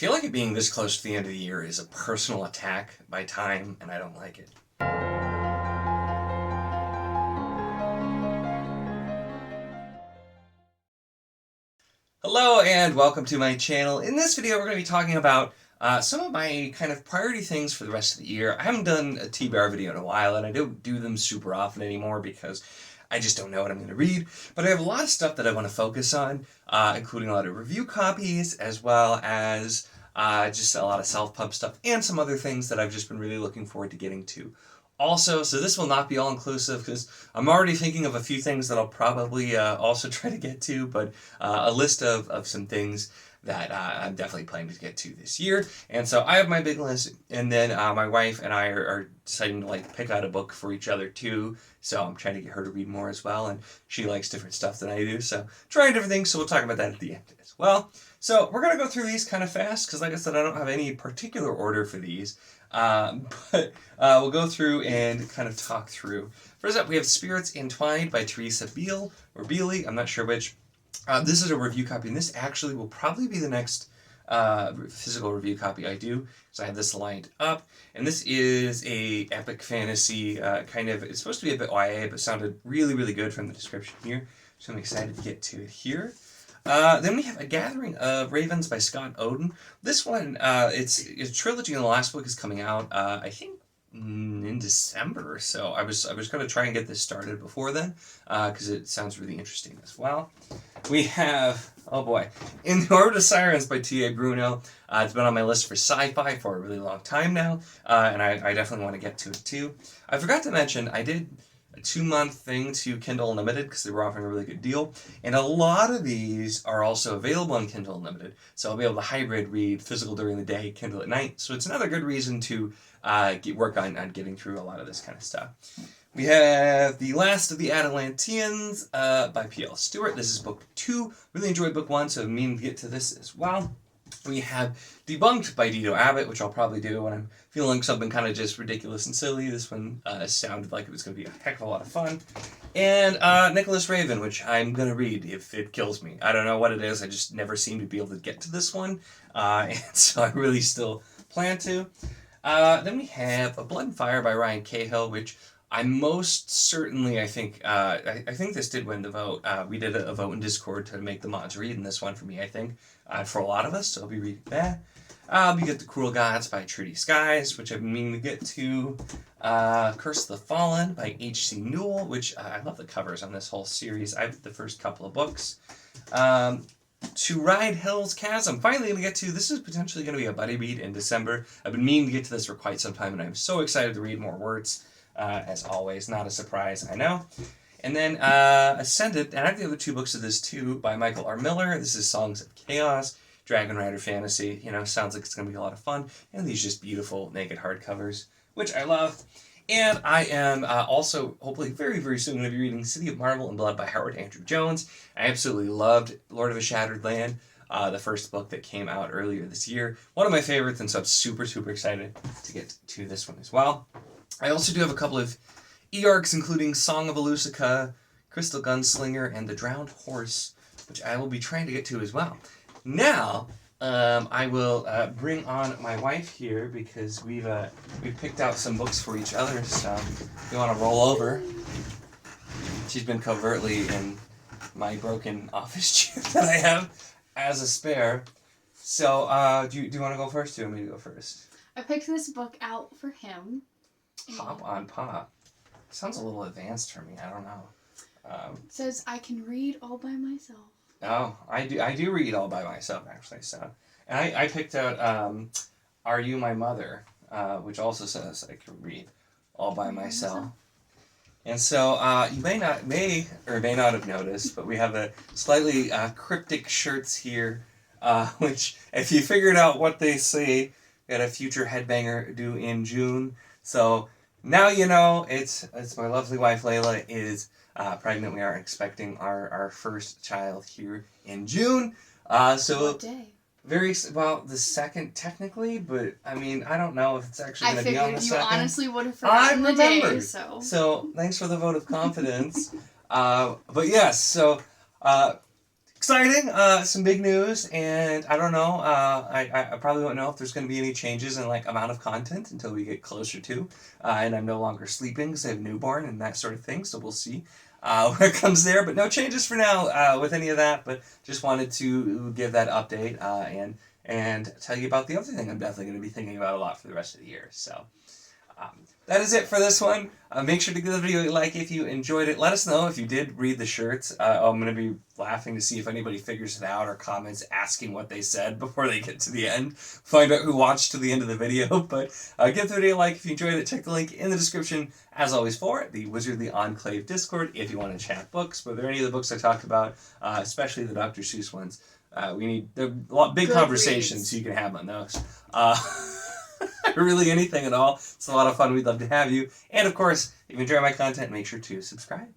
feel like it being this close to the end of the year is a personal attack by time, and I don't like it. Hello and welcome to my channel. In this video we're going to be talking about some of my kind of priority things for the rest of the year. I haven't done a TBR video in a while, and I don't do them super often anymore because I just don't know what I'm going to read. But I have a lot of stuff that I want to focus on, including a lot of review copies, as well as just a lot of self-pub stuff, and some other things that I've just been really looking forward to getting to. Also, so this will not be all-inclusive because I'm already thinking of a few things that I'll probably also try to get to, but a list of some things that I'm definitely planning to get to this year. And so I have my big list, and then my wife and I are deciding to like pick out a book for each other too. So I'm trying to get her to read more as well, and she likes different stuff than I do, so trying different things, so we'll talk about that at the end as well. So we're going to go through these kind of fast, because like I said, I don't have any particular order for these, but we'll go through and kind of talk through. First up, we have Spirits Entwined by Teresa Beale, or Bealey, I'm not sure which. This is a review copy, and this actually will probably be the next physical review copy I do, because I have this lined up. And this is a epic fantasy kind of, it's supposed to be a bit YA, but sounded really, really good from the description here. So I'm excited to get to it here. Then we have A Gathering of Ravens by Scott Oden. This one, it's a trilogy, and the last book is coming out, I think, in December. So I was going to try and get this started before then, because it sounds really interesting as well. We have, oh boy, In the Orbit of Sirens by T.A. Bruno. It's been on my list for sci-fi for a really long time now, and I definitely want to get to it too. I forgot to mention, I did a 2-month thing to Kindle Unlimited because they were offering a really good deal, and a lot of these are also available on Kindle Unlimited, so I'll be able to hybrid read physical during the day, Kindle at night, so it's another good reason to work on getting through a lot of this kind of stuff. We have The Last of the Atalanteans by P.L. Stewart. This is book 2. Really enjoyed book 1, so I'm meaning to get to this as well. We have Debunked by Dido Abbott, which I'll probably do when I'm feeling something kind of just ridiculous and silly. This one sounded like it was going to be a heck of a lot of fun. And Nicholas Raven, which I'm going to read if it kills me. I don't know what it is. I just never seem to be able to get to this one. And so I really still plan to. Then we have A Blood and Fire by Ryan Cahill, which I most certainly, I think this did win the vote. We did a vote in Discord to make the mods read in this one for me, I think, for a lot of us, so I'll be reading that. We get The Cruel Gods by Trudy Skies, which I've been meaning to get to. Curse of the Fallen by H.C. Newell, which I love the covers on this whole series. I have the first couple of books. To Ride Hell's Chasm, finally going to get to. This is potentially going to be a buddy read in December. I've been meaning to get to this for quite some time, and I'm so excited to read more words. As always, not a surprise, I know. And then Ascended, and I have the other 2 books of this too, by Michael R. Miller. This is Songs of Chaos, Dragon Rider Fantasy. You know, sounds like it's going to be a lot of fun. And these just beautiful naked hardcovers, which I love. And I am also, hopefully very, very soon, going to be reading City of Marble and Blood by Howard Andrew Jones. I absolutely loved Lord of a Shattered Land, the first book that came out earlier this year. One of my favorites, and so I'm super, super excited to get to this one as well. I also do have a couple of e-arcs, including Song of Elusica, Crystal Gunslinger, and The Drowned Horse, which I will be trying to get to as well. Now, I will bring on my wife here because we've picked out some books for each other. So, if you want to roll over, she's been covertly in my broken office chair that I have as a spare. So, do you want to go first, or do you want me to go first? I picked this book out for him. Hop on Pop. Sounds a little advanced for me. I don't know. It says I can read all by myself. Oh, I do read all by myself, actually. So, and I picked out Are You My Mother, which also says I can read all by myself. And so you may or may not have noticed, but we have a slightly cryptic shirts here, which if you figured out what they say, we got a future headbanger due in June. So now you know it's my lovely wife Layla is pregnant. We are expecting our first child here in June. So what day? Very well, the second technically, but I mean I don't know if it's actually going to be on the second. I figured you honestly would have forgotten the day. So thanks for the vote of confidence. But yes, so exciting. Some big news, and I don't know. I probably won't know if there's going to be any changes in like amount of content until we get closer to. And I'm no longer sleeping because I have a newborn and that sort of thing. So we'll see where it comes there. But no changes for now with any of that. But just wanted to give that update and tell you about the other thing I'm definitely going to be thinking about a lot for the rest of the year. So. That is it for this one. Make sure to give the video a like if you enjoyed it. Let us know if you did read the shirts. I'm going to be laughing to see if anybody figures it out or comments asking what they said before they get to the end. Find out who watched to the end of the video. But give the video a like if you enjoyed it. Check the link in the description, as always, for the Wizardly Enclave Discord if you want to chat books. Were there any of the books I talked about, especially the Dr. Seuss ones? We need big Good conversations reads. so you can have on those. Really anything at all. It's a lot of fun. We'd love to have you. And of course, if you enjoy my content, make sure to subscribe.